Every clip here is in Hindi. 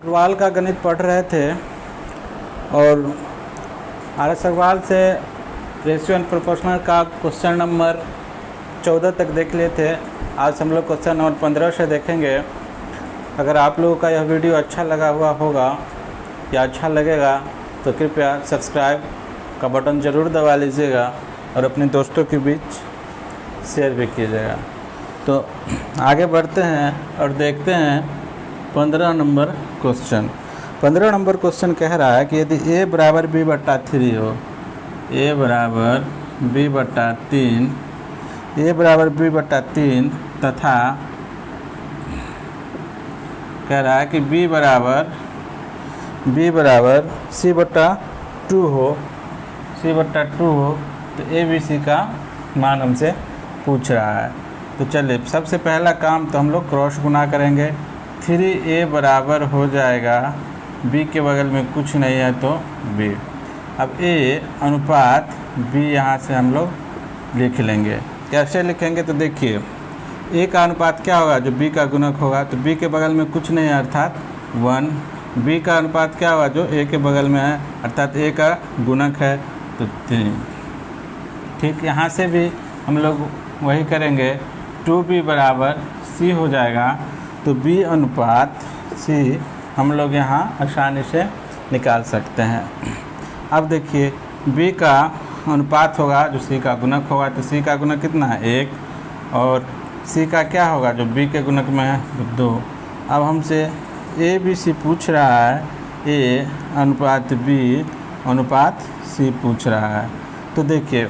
अग्रवाल का गणित पढ़ रहे थे और आर.एस. अग्रवाल से रेशियो एंड प्रोपोर्शनल का क्वेश्चन नंबर 14 तक देख लिए थे। आज हम लोग क्वेश्चन नंबर 15 से देखेंगे। अगर आप लोगों का यह वीडियो अच्छा लगा हुआ होगा या अच्छा लगेगा तो कृपया सब्सक्राइब का बटन ज़रूर दबा लीजिएगा और अपने दोस्तों के बीच शेयर भी कीजिएगा। तो आगे बढ़ते हैं और देखते हैं 15 नंबर क्वेश्चन। 15 नंबर क्वेश्चन कह रहा है कि यदि a बराबर b/3 हो, a बराबर b/3, a बराबर b/3 तथा कह रहा है कि b बराबर c/2 हो, तो a b c का मान हमसे पूछ रहा है। तो चलिए सबसे पहला काम तो हम लोग क्रॉस गुना करेंगे। 3a बराबर हो जाएगा b के बगल में कुछ नहीं है तो b। अब a अनुपात b यहाँ से हम लोग लिख लेंगे। कैसे लिखेंगे तो देखिए a का अनुपात क्या होगा, जो b का गुणक होगा, तो b के बगल में कुछ नहीं है अर्थात 1। b का अनुपात क्या होगा, जो a के बगल में है अर्थात a का गुणक है तो 3। ठीक, यहाँ से भी हम लोग वही करेंगे। 2b बराबर c हो जाएगा तो b अनुपात c हम लोग यहाँ आसानी से निकाल सकते हैं। अब देखिए b का अनुपात होगा जो c का गुणक होगा, तो c का गुणक कितना है 1 और c का क्या होगा जो b के गुणक में है 2। अब हमसे a b c पूछ रहा है, a अनुपात b अनुपात c पूछ रहा है। तो देखिए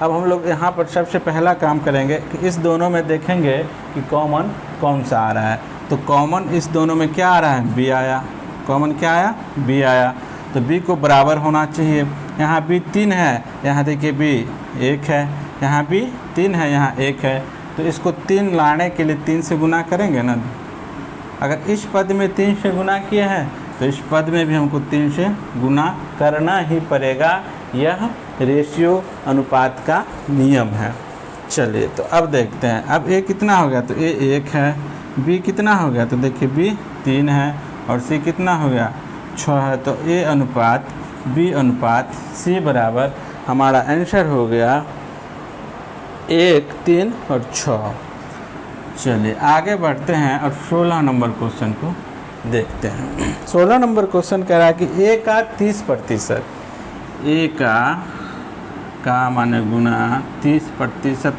अब हम लोग यहाँ पर सबसे पहला काम करेंगे कि इस दोनों में देखेंगे कि कॉमन कौन सा आ रहा है। तो कॉमन इस दोनों में क्या आ रहा है, b आया। कॉमन क्या आया, b आया। तो b को बराबर होना चाहिए। यहाँ b 3 है, यहाँ देखिए b 1 है, यहाँ b 3 है, यहाँ 1 है। तो इसको 3 लाने के लिए 3 से गुना करेंगे ना। अगर इस पद में 3 से गुना किए हैं तो इस पद में भी हमको 3 से गुना करना ही पड़ेगा। यह रेशियो अनुपात का नियम है। चलिए तो अब देखते हैं। अब a कितना हो गया, तो a 1 है, b कितना हो गया, तो देखिए b 3 है और c कितना हो गया 6 है। तो a अनुपात b अनुपात c बराबर हमारा आंसर हो गया 1, 3 और 6। चलिए आगे बढ़ते हैं और 16 नंबर क्वेश्चन को देखते हैं। 16 नंबर क्वेश्चन कह रहा है कि a का 30%, a का माने गुना 30%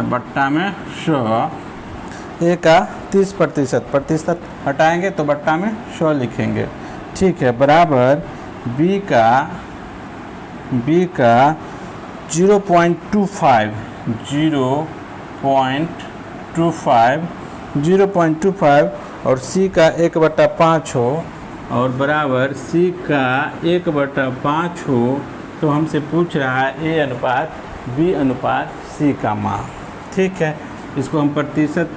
बट्टा में 100। a का 30% हटाएंगे तो बट्टा में 100 लिखेंगे। ठीक है, बराबर b का 0.25 और c का 1/5 हो और बराबर c का 1/5 हो। तो हमसे पूछ रहा है a अनुपात b अनुपात c का मान। ठीक है, इसको हम प्रतिशत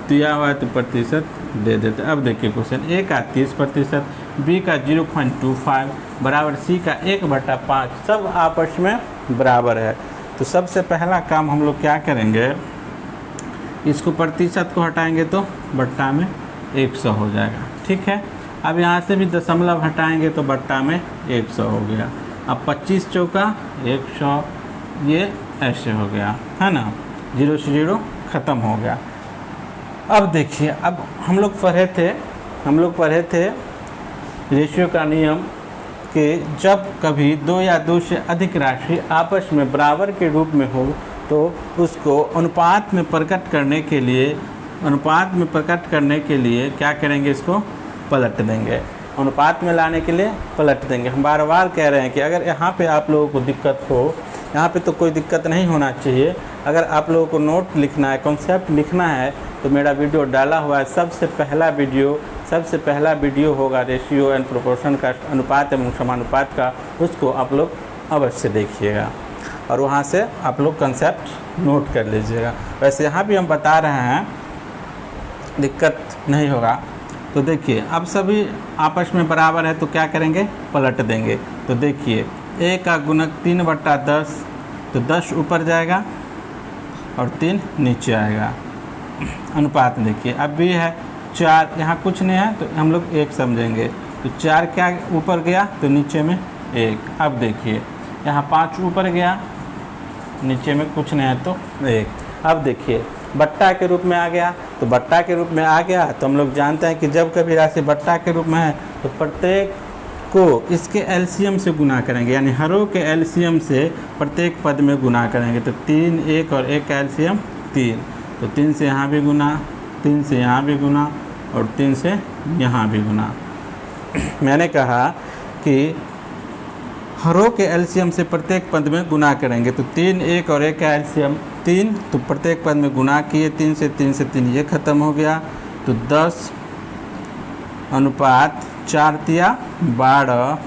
दिया हुआ है तो प्रतिशत दे देते। अब देखिए क्वेश्चन, a का 30%, b का 0.25 बराबर c का 1/5, सब आपस में बराबर है। तो सबसे पहला काम हम लोग क्या करेंगे, इसको प्रतिशत को हटाएंगे तो बट्टा में 100 हो जाएगा। ठीक है, अब यहाँ से भी दशमलव हटाएंगे तो बट्टा में 100 हो गया। अब 25 चौका 100, ये ऐसे हो गया है ना, 0 से 0 ख़त्म हो गया। अब देखिए, अब हम लोग पढ़े थे रेशियो का नियम कि जब कभी 2 या 2 से अधिक राशि आपस में बराबर के रूप में हो तो उसको अनुपात में प्रकट करने के लिए क्या करेंगे, इसको पलट देंगे। अनुपात में लाने के लिए पलट देंगे। हम बार बार कह रहे हैं कि अगर यहाँ पे आप लोगों को दिक्कत हो, यहाँ पे तो कोई दिक्कत नहीं होना चाहिए। अगर आप लोगों को नोट लिखना है, कॉन्सेप्ट लिखना है तो मेरा वीडियो डाला हुआ है। सबसे पहला वीडियो होगा रेशियो एंड प्रोपोर्शन का, अनुपात एवं समानुपात का, उसको आप लोग अवश्य देखिएगा और वहाँ से आप लोग कंसेप्ट नोट कर लीजिएगा। वैसे यहाँ भी हम बता रहे हैं, दिक्कत नहीं होगा। तो देखिए अब सभी आपस में बराबर है तो क्या करेंगे, पलट देंगे। तो देखिए a का गुणक 3/10, तो 10 ऊपर जाएगा और 3 नीचे आएगा। अनुपात देखिए अब b है 4 यहाँ कुछ नहीं है तो हम लोग 1 समझेंगे, तो 4 क्या ऊपर गया तो नीचे में 1। अब देखिए यहाँ 5 ऊपर गया, नीचे में कुछ नहीं है तो 1। अब देखिए बट्टा के रूप में आ गया, तो बट्टा के रूप में आ गया तो हम लोग जानते हैं कि जब कभी राशि बट्टा के रूप में है तो प्रत्येक को इसके एलसीएम से गुना करेंगे, यानी हरों के एलसीएम से प्रत्येक पद में गुना करेंगे। तो 3 1 और 1 का एलसीएम 3, तो 3 से यहाँ भी गुना, 3 से यहाँ भी गुना और 3 से यहाँ भी गुना। मैंने कहा कि हरों के एलसीएम से प्रत्येक पद में गुना करेंगे, तो 3 1 और 1 का एलसीएम 3, तो प्रत्येक पद में गुना किए 3 से 3 ये ख़त्म हो गया, तो 10 अनुपात 4 तिया 12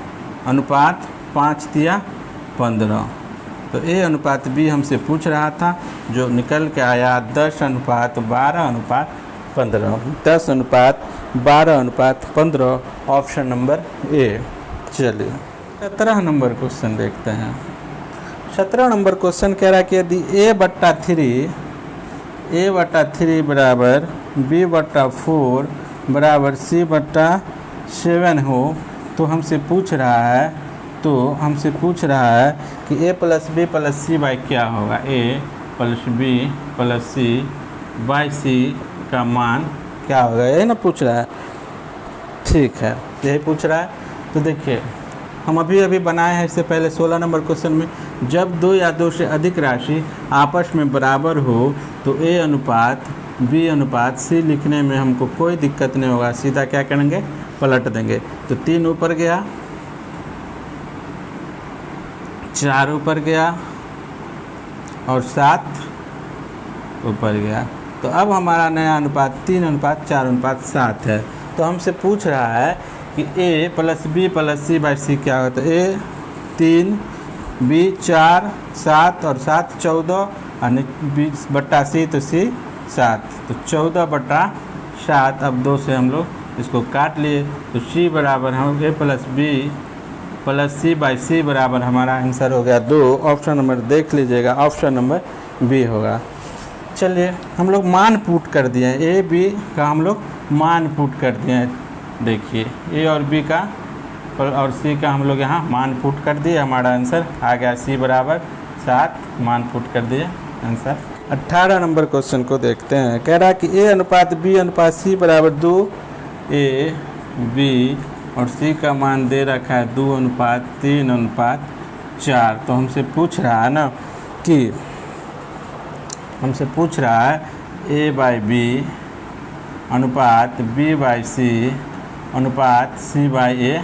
अनुपात 5 तिया 15। तो ए अनुपात बी हमसे पूछ रहा था, जो निकल के आया 10 अनुपात 12 अनुपात 15। 10 अनुपात 12 अनुपात 15, ऑप्शन नंबर ए। चलिए 17 नंबर क्वेश्चन देखते हैं। 17 नंबर क्वेश्चन कह रहा है कि यदि a/3 बराबर b/4 बराबर c/7 हो तो हमसे पूछ रहा है कि a + b + c बाई क्या होगा। a + b + c by c का मान क्या होगा, यही ना पूछ रहा है। ठीक है, यही पूछ रहा है। तो देखिए हम अभी बनाए हैं इससे पहले 16 नंबर क्वेश्चन में, जब 2 या 2 से अधिक राशि आपस में बराबर हो तो a अनुपात b अनुपात c लिखने में हमको कोई दिक्कत नहीं होगा, सीधा क्या करेंगे पलट देंगे। तो 3 ऊपर गया, 4 ऊपर गया और 7 ऊपर गया। तो अब हमारा नया अनुपात 3 अनुपात 4 अनुपात 7 है। तो हमसे पूछ रहा है कि a + b + c by c क्या होता है। a 3, b 4, 7 और 7 14 और b/c तो c 7, तो 14/7। अब 2 से हम लोग इसको काट लिए, तो c बराबर हम a + b + c by c बराबर हमारा आंसर हो गया 2। ऑप्शन नंबर देख लीजिएगा, ऑप्शन नंबर बी होगा। चलिए हम लोग मान पुट कर दिए हैं, ए बी का हम लोग मान पुट कर दिए हैं। देखिए ए और बी का और सी का हम लोग यहाँ मान पुट कर दिए, हमारा आंसर आ गया c बराबर 7, मान पुट कर दिए आंसर। 18 नंबर क्वेश्चन को देखते हैं। कह रहा है कि a अनुपात b अनुपात c बराबर 2, a b और c का मान दे रखा है 2 अनुपात 3 अनुपात 4। तो हमसे पूछ रहा है ना कि a बाई b अनुपात b बाई c अनुपात c बाई a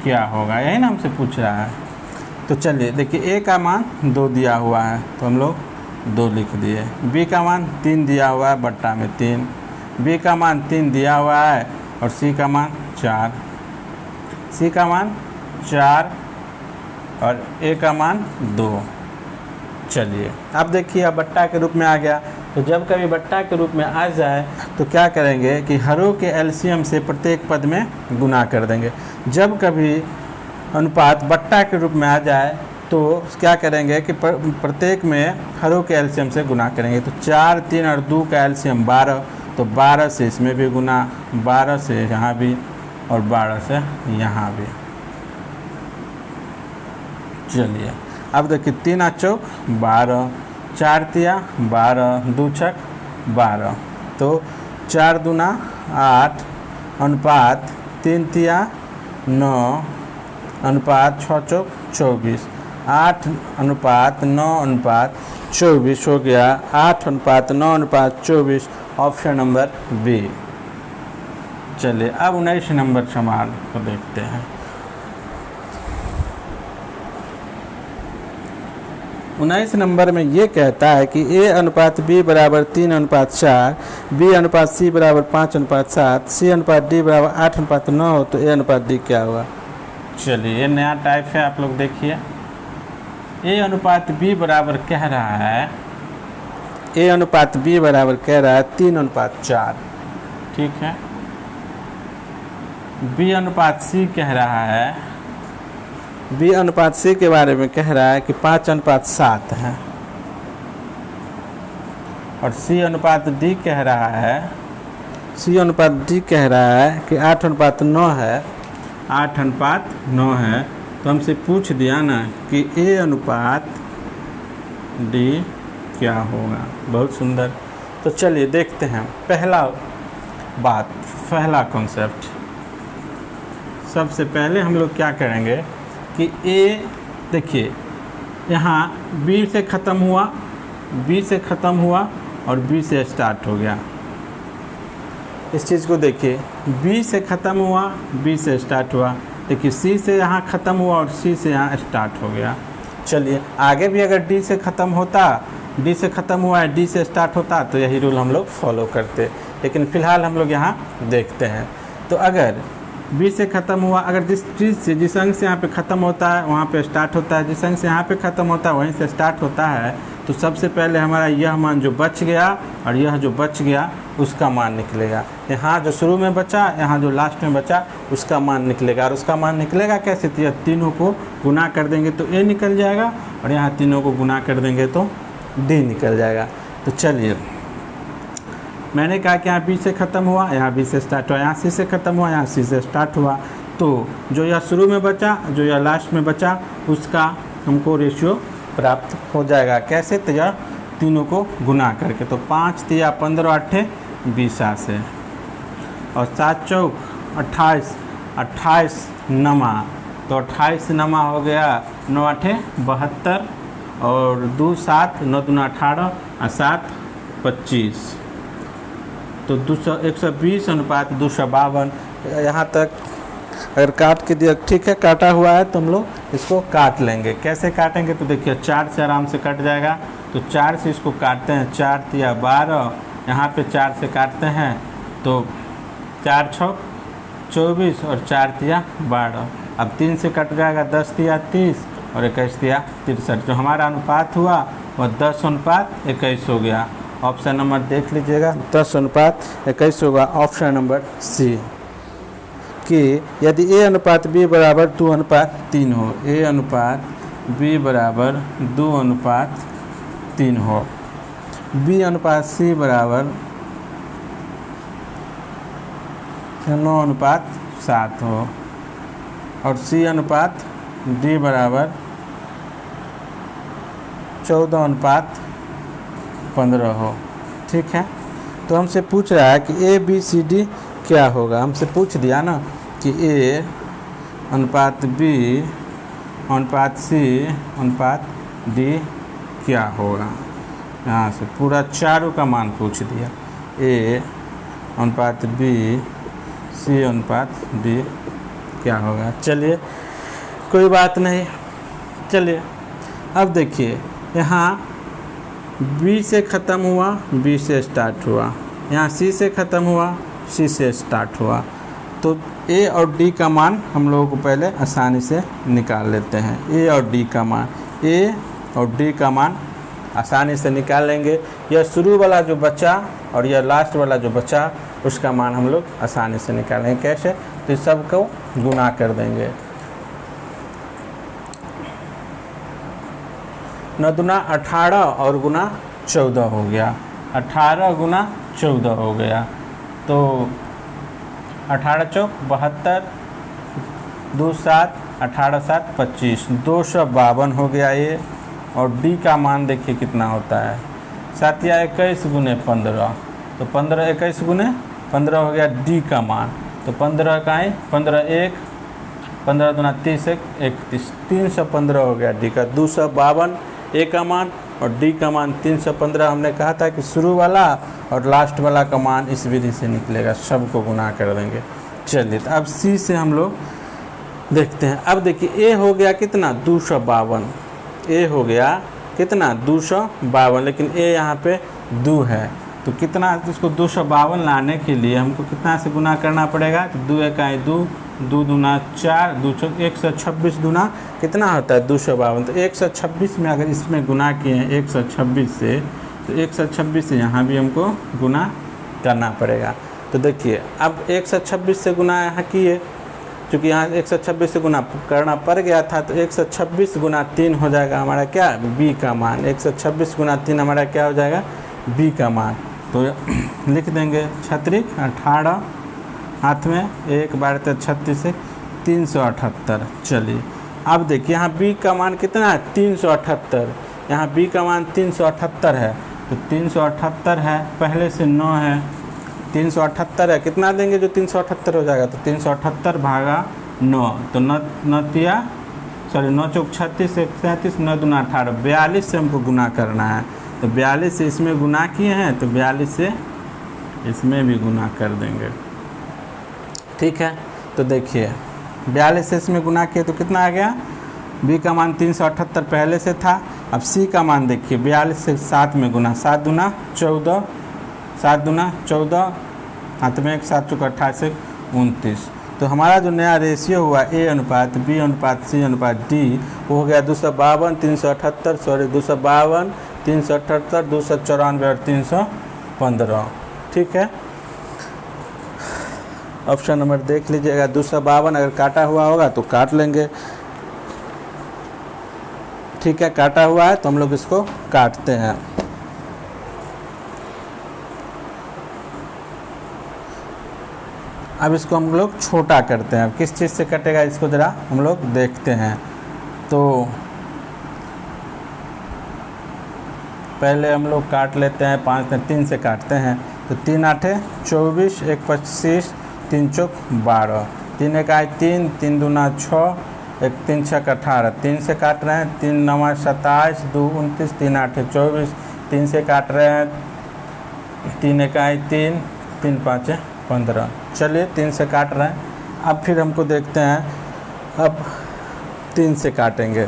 क्या होगा, यही ना हमसे पूछ रहा है। तो चलिए देखिए a का मान 2 दिया हुआ है तो हम लोग 2 लिख दिए, b का मान 3 दिया हुआ है बट्टा में 3, b का मान 3 दिया हुआ है और c का मान 4, c का मान 4 और a का मान 2। चलिए अब देखिए अब बट्टा के रूप में आ गया, तो जब कभी बट्टा के रूप में आ जाए तो क्या करेंगे कि हरों के एलसीएम से प्रत्येक पद में गुना कर देंगे। जब कभी अनुपात बट्टा के रूप में आ जाए तो क्या करेंगे कि प्रत्येक में हरों के एलसीएम से गुना करेंगे। तो 4 3 और 2 का एलसीएम 12, तो 12 से इसमें भी गुना, 12 से यहाँ भी और 12 से यहाँ भी। चलिए अब देखिए 3 चौक 12, 4 तिया 12, 2 छक 12, तो 4 दूना 8 अनुपात 3 तिया 9 अनुपात 6 चौक 24, 8 अनुपात 9 अनुपात 24 हो गया। 8 अनुपात 9 अनुपात 24, ऑप्शन नंबर बी। चलिए अब 19 नंबर सवाल को देखते हैं। 19 नंबर में ये कहता है कि a अनुपात b बराबर 3 अनुपात 4, b अनुपात c बराबर 5 अनुपात 7, c अनुपात d बराबर 8 अनुपात 9 हो तो a अनुपात d क्या हुआ। चलिए ये नया टाइप है, आप लोग देखिए। a अनुपात b बराबर कह रहा है, a अनुपात b बराबर कह रहा है 3 अनुपात 4, ठीक है। b अनुपात c कह रहा है, b अनुपात c के बारे में कह रहा है कि 5 अनुपात 7 है, और c अनुपात d कह रहा है सी अनुपात डी कह रहा है कि 8:9 है, 8:9 है, तो हमसे पूछ दिया ना कि ए अनुपात डी क्या होगा। बहुत सुंदर। तो चलिए देखते हैं पहला कॉन्सेप्ट। सबसे पहले हम लोग क्या करेंगे कि ए, देखिए यहाँ बी से ख़त्म हुआ और बी से स्टार्ट हो गया। इस चीज़ को देखिए, बी से ख़त्म हुआ, बी से स्टार्ट हुआ। देखिए सी से यहाँ ख़त्म हुआ और सी से यहाँ स्टार्ट हो गया। चलिए आगे भी अगर डी से ख़त्म होता, डी से ख़त्म हुआ है, डी से स्टार्ट होता, तो यही रूल हम लोग फॉलो करते। लेकिन फ़िलहाल हम लोग यहाँ देखते हैं। तो अगर बी से ख़त्म हुआ, अगर जिस चीज़ से, जिस अंक से यहाँ पे ख़त्म होता है वहाँ पे स्टार्ट होता है, जिस अंक से यहाँ पे ख़त्म होता है वहीं से स्टार्ट होता है, तो सबसे पहले हमारा यह मान जो बच गया और यह जो बच गया उसका मान निकलेगा। यहाँ जो शुरू में बचा, यहाँ जो लास्ट में बचा, उसका मान निकलेगा। और उसका मान निकलेगा कैसे? तो यह तीनों को गुना कर देंगे तो ए निकल जाएगा, और यहाँ तीनों को गुना कर देंगे तो डी निकल जाएगा। तो चलिए, मैंने कहा कि यहाँ बी से ख़त्म हुआ, यहाँ बी से स्टार्ट हुआ, यहाँ सी से ख़त्म हुआ, यहाँ सी से स्टार्ट हुआ। तो जो यह शुरू में बचा, जो यह लास्ट में बचा, उसका हमको रेशियो प्राप्त हो जाएगा। कैसे? तो यह तीनों को गुना करके। तो 5 तिया 15, 8 20 से, और 7 चौक 28, 28 नमा, तो 28 नमा हो गया, 9 8 72, और 2 7, 9 2 18, और 7 25, तो 120 अनुपात 252। यहाँ तक अगर काट के दिया, ठीक है, काटा हुआ है तो हम लोग इसको काट लेंगे। कैसे काटेंगे? तो देखिए 4 से आराम से कट जाएगा। तो 4 से इसको काटते हैं, 4 तिया 12, यहाँ पे 4 से काटते हैं तो 4 छक 24 और 4 तिया 12। अब 3 से कट जाएगा, 10 तिया 30 और 21 तिया 63। जो हमारा अनुपात हुआ वह 10:21 हो गया। ऑप्शन नंबर देख लीजिएगा, 10:21 होगा ऑप्शन नंबर सी। कि यदि ए अनुपात बी बराबर 2:3 हो, ए अनुपात बी बराबर 2:3 हो, बी अनुपात सी बराबर 9:7 हो, और सी अनुपात डी बराबर 14:15 हो। ठीक है, तो हमसे पूछ रहा है कि ए बी सी डी क्या होगा। हमसे पूछ दिया ना कि ए अनुपात बी अनुपात सी अनुपात डी क्या होगा। यहाँ से पूरा चारों का मान पूछ दिया, ए अनुपात बी सी अनुपात डी क्या होगा। चलिए कोई बात नहीं। चलिए अब देखिए, यहाँ बी से ख़त्म हुआ, बी से स्टार्ट हुआ, यहाँ सी से ख़त्म हुआ, सी से स्टार्ट हुआ। तो ए और डी का मान हम लोगों को पहले आसानी से निकाल लेते हैं। ए और डी का मान, ए और डी का मान आसानी से निकाल लेंगे। यह शुरू वाला जो बचा और यह लास्ट वाला जो बचा, उसका मान हम लोग आसानी से निकालेंगे। कैसे? तो इस सब को गुना कर देंगे। 9 दूना 18 और गुना 14 हो गया, 18 गुना 14 हो गया। तो 18 चौक 72, 2 7, 18 7 25, 252 हो गया ये। और डी का मान देखिए कितना होता है, 7 या 21 गुने 15, तो 15 21 गुने 15 हो गया डी का मान। तो 15 का 15 1, 15 दूना 30 1 31, 315 हो गया डी का। 252 ए का मान और डी का मान 315। हमने कहा था कि शुरू वाला और लास्ट वाला का मान इस विधि से निकलेगा, सबको गुना कर देंगे। चलिए, तो अब सी से हम लोग देखते हैं। अब देखिए, ए हो गया कितना 252, ए हो गया कितना 252, लेकिन ए यहाँ पे 2 है, तो कितना इसको 252 लाने के लिए हमको कितना से गुना करना पड़ेगा। तो 2 1 2, 2 दूना 4, 2 126 दूना कितना होता है 252। तो 126 में अगर इसमें गुना किए हैं 126 से, तो 126 से यहाँ भी हमको गुना करना पड़ेगा। तो देखिए, अब 126 से गुना यहाँ किए, क्योंकि यहाँ 126 से गुना करना पड़ गया था, तो 126 गुना 3 हो जाएगा हमारा क्या, बी का मान। 126 गुना 3 हमारा क्या हो जाएगा, बी का मान। तो लिख देंगे 36, 18 हाथ में 1 12 36 से 378। चलिए अब देखिए यहाँ b का मान कितना है 378, यहाँ b का मान 378 है, तो 378 है, पहले से 9 है, 378 है, कितना देंगे जो 378 हो जाएगा, तो 378 भागा 9, तो 9 चौक 36, 1 37, 9 दूना 18, 42 से हमको गुना करना है, तो 42 से इसमें गुना किए हैं, तो 42 से इसमें भी गुना कर देंगे। ठीक है, तो देखिए 42 से इसमें गुना किए तो कितना आ गया, b का मान 378 पहले से था। अब c का मान देखिए 42 से 7 में गुना, 7 दूना 14, 7 दूना 14, हाथ में 1 7 चौक 28 29, तो हमारा जो नया रेशियो हुआ a अनुपात b अनुपात c अनुपात d वो हो गया 252 378, सॉरी 252 378 294 और 315। ठीक है, ऑप्शन नंबर देख लीजिएगा 252, अगर काटा हुआ होगा तो काट लेंगे। ठीक है, काटा हुआ है तो हम लोग इसको काटते हैं। अब इसको हम लोग छोटा करते हैं, किस चीज़ से कटेगा इसको ज़रा हम लोग देखते हैं। तो पहले हम लोग काट लेते हैं 5 3 से काटते हैं, तो 3 8 24, 1 25, 3 चौक 12, 3 1 3, 3 दूना 6, 1 3 6 18, 3 से काट रहे हैं, 3 9 27, 2 29, 3 8 24, 3 से काट रहे हैं, 3 1 3, 3 5 15। चलिए 3 से काट रहे हैं, अब फिर हमको देखते हैं, अब 3 से काटेंगे,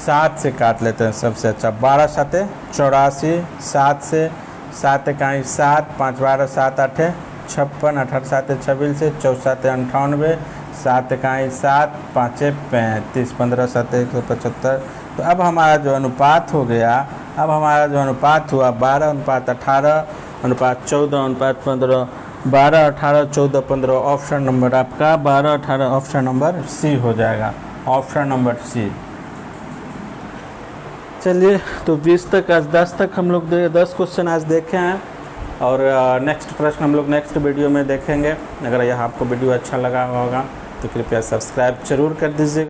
7 से काट लेते हैं सबसे अच्छा, 12 7 84, 7 से 7 1 7, 5 12 7 8 56, 18 7 26, 4 7 98, 7 1 7, 5 35, 15 7 175। तो अब हमारा जो अनुपात हो गया, अब हमारा जो अनुपात हुआ 12 अनुपात 18 अनुपात 14 अनुपात 15, 12 18 14 15, ऑप्शन नंबर आपका 12 18 ऑप्शन नंबर सी हो जाएगा, ऑप्शन नंबर सी। चलिए, तो 20 तक आज 10 तक हम लोग 10 क्वेश्चन आज देखे हैं, और नेक्स्ट प्रश्न हम लोग नेक्स्ट वीडियो में देखेंगे। अगर यह आपको वीडियो अच्छा लगा होगा तो कृपया सब्सक्राइब जरूर कर दीजिए।